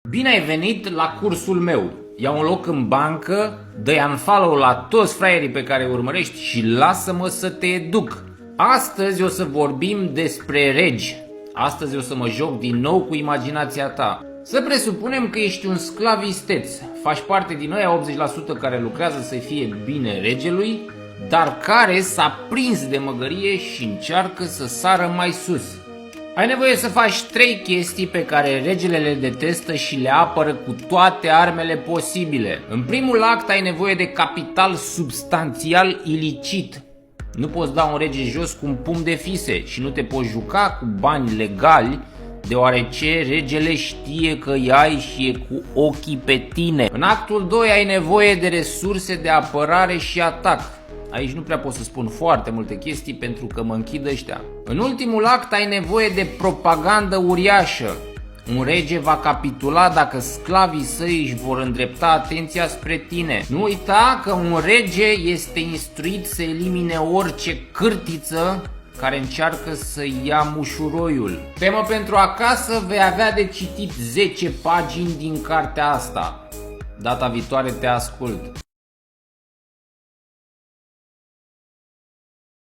Bine ai venit la cursul meu. Ia un loc în bancă, dă-i unfollow la toți fraierii pe care îi urmărești și lasă-mă să te educ. Astăzi o să vorbim despre regi. Astăzi o să mă joc din nou cu imaginația ta. Să presupunem că ești un sclav isteț. Faci parte din ăia 80% care lucrează să fie bine regelui, dar care s-a prins de măgărie și încearcă să sară mai sus. Ai nevoie să faci 3 chestii pe care regele le detestă și le apără cu toate armele posibile. În primul act ai nevoie de capital substanțial ilicit. Nu poți da un rege jos cu un pumn de fise și nu te poți juca cu bani legali, deoarece regele știe că îi ai și e cu ochii pe tine. În actul 2 ai nevoie de resurse de apărare și atac. Aici nu prea pot să spun foarte multe chestii pentru că mă închid ăștia. În ultimul act ai nevoie de propagandă uriașă. Un rege va capitula dacă sclavii săi își vor îndrepta atenția spre tine. Nu uita că un rege este instruit să elimine orice cârtiță care încearcă să ia mușuroiul. Temă pentru acasă, vei avea de citit 10 pagini din cartea asta. Data viitoare te ascult.